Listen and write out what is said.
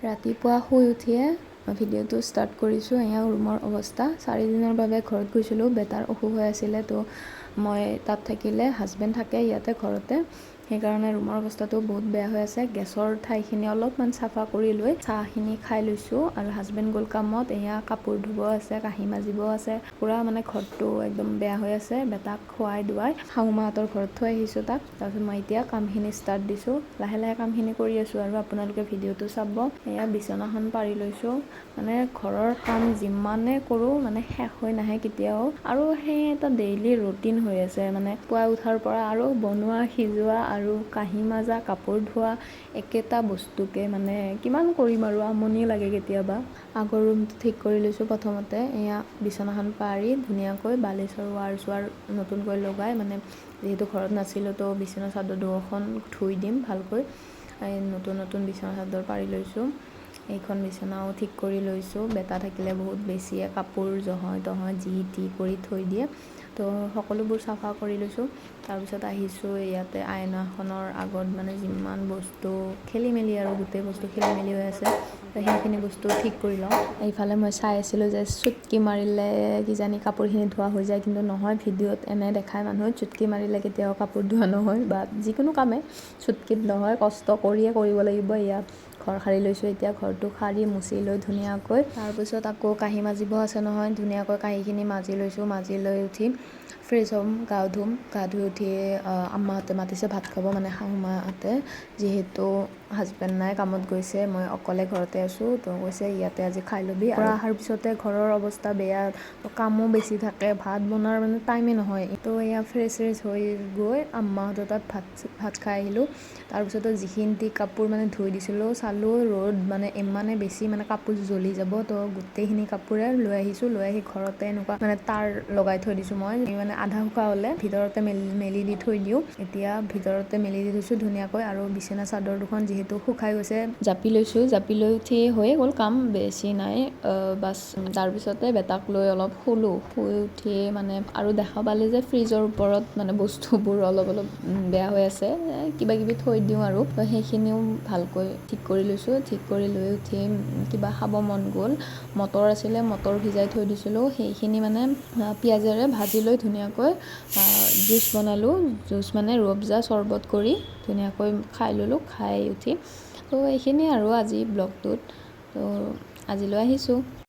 ৰাতিপুৱা শুই উঠিয়ে ভিডিঅ'টো ষ্টাৰ্ট কৰিছোঁ। এয়া ৰুমৰ অৱস্থা। 4 দিনৰ বাবে ঘৰত গৈছিলোঁ, বেটাৰ অসুখ হৈ আছিলে, তো মই তাত থাকিলে, হাজবেণ্ড থাকে ইয়াতে ঘৰতে, সেইকাৰণে ৰুমৰ অৱস্থাটো বহুত বেয়া হৈ আছে। গেছৰ ঠাইখিনি অলপমান চাফা কৰি লৈ চাহখিনি খাই লৈছোঁ আৰু হাজবেণ্ড গ'ল কামত। এয়া কাপোৰ ধুব আছে, কাঁহী মাজিব আছে, পূৰা মানে ঘৰটো একদম বেয়া হৈ আছে। বেটাক খোৱাই দুৱাই শাহু মাহঁতৰ ঘৰত থৈ আহিছোঁ তাক। তাৰপিছত মই এতিয়া কামখিনি ষ্টাৰ্ট দিছোঁ, লাহে লাহে কামখিনি কৰি আছোঁ আৰু আপোনালোকে ভিডিঅ'টো চাব। এয়া বিচনাখন পাৰি লৈছোঁ। মানে ঘৰৰ কাম যিমানে কৰোঁ মানে শেষ হৈ নাহে কেতিয়াও, আৰু সেই এটা ডেইলি ৰুটিন হৈ আছে। মানে পুৱা উঠাৰ পৰা আৰু বনোৱা সিজোৱা আৰু কাঁহী মাজা, কাপোৰ ধোৱা, একেটা বস্তুকে মানে কিমান কৰিম আৰু আমনি লাগে কেতিয়াবা। আগৰ ৰুমটো ঠিক কৰি লৈছোঁ প্ৰথমতে। এয়া বিচনাখন পাৰি ধুনীয়াকৈ বালিচৰ ৱাৰ নতুনকৈ লগাই, মানে যিহেতু ঘৰত নাছিলোঁ তো বিচনা চাদৰ দুখন ধুই দিম ভালকৈ। নতুন বিচনা চাদৰ পাৰি লৈছোঁ। এইখন বিচনাও ঠিক কৰি লৈছোঁ। বেটা থাকিলে বহুত বেছিয়ে কাপোৰ জহয় তহয় যি টি কৰি থৈ দিয়ে, তো সকলোবোৰ চাফা কৰি লৈছোঁ। তাৰপিছত আহিছোঁ ইয়াতে আইনাখনৰ আগত, মানে যিমান বস্তু খেলি মেলি আৰু গোটেই বস্তু খেলি মেলি হৈ আছে, তো সেইখিনি বস্তু ঠিক কৰি লওঁ। এইফালে মই চাই আছিলোঁ যে চুটকি মাৰিলে কিজানি কাপোৰখিনি ধোৱা হৈ যায়, কিন্তু নহয়, ভিডিঅ'ত এনে দেখায় মানুহে চুটকি মাৰিলে কেতিয়াও কাপোৰ ধোৱা নহয়, বা যিকোনো কামে চুটকিত নহয়, কষ্ট কৰিয়ে কৰিব লাগিব। ইয়াত ঘৰ সাৰি লৈছোঁ। এতিয়া ঘৰটো সাৰি মুচি লৈ ধুনীয়াকৈ, তাৰপিছত আকৌ কাঁহী মাজিব আছে নহয়, ধুনীয়াকৈ কাঁহীখিনি মাজি লৈছোঁ। মাজি লৈ উঠি ফ্ৰেছ হ'ম, গা ধুম। গা ধুই উঠি আম্মাহঁতে মাতিছে ভাত খাব, মানে শাহু মাহঁতে, যিহেতু হাজবেণ্ড নাই কামত গৈছে, মই অকলে ঘৰতে আছোঁ, তো কৈছে ইয়াতে আজি খাই ল'বি। আৰু অহাৰ পিছতে ঘৰৰ অৱস্থা বেয়া, কামো বেছি থাকে, ভাত বনোৱাৰ মানে টাইমেই নহয়। তো এয়া ফ্ৰেছ হৈ গৈ আম্মাহঁতৰ তাত ভাত খাই আহিলোঁ। তাৰপিছতো যিখিনি কাপোৰ মানে ধুই দিছিলোঁ চালোঁ, ৰ'দ মানে ইমানে বেছি, মানে কাপোৰ জ্বলি যাব, তো গোটেইখিনি কাপোৰে লৈ আহিছোঁ। লৈ আহি ঘৰতে এনেকুৱা মানে তাঁৰ লগাই থৈ দিছোঁ। মই মানে আধা শুকা হ'লে ভিতৰতে মেলি দি থৈ দিওঁ। এতিয়া ভিতৰতে মেলি দি থৈছোঁ ধুনীয়াকৈ, আৰু বিচনা চাদৰ দুখন যিহেতু শুকাই গৈছে জাপি লৈছোঁ। জাপি লৈ উঠি হৈয়ে গ'ল কাম, বেছি নাই বাছ। তাৰপিছতে বেটাক লৈ অলপ শুলোঁ। শুই উঠি মানে আৰু দেখা পালোঁ যে ফ্ৰিজৰ ওপৰত মানে বস্তুবোৰ অলপ বেয়া হৈ আছে, কিবা কিবি থৈ দিওঁ আৰু, তো সেইখিনিও ভালকৈ ঠিক কৰি লৈছোঁ। ঠিক কৰি লৈ উঠি কিবা খাব মন গ'ল, মটৰ আছিলে, মটৰ ভিজাই থৈ দিছিলোঁ, সেইখিনি মানে পিঁয়াজেৰে ভাজি লৈ ধুনীয়াকৈ জুচ বনালোঁ। জুচ মানে ৰুৱাবজা চৰ্বত কৰি ধুনীয়াকৈ খাই ল'লোঁ। খাই উঠি তো এইখিনিয়ে আৰু আজি ব্লগটোত, তো আজিলৈ আহিছোঁ।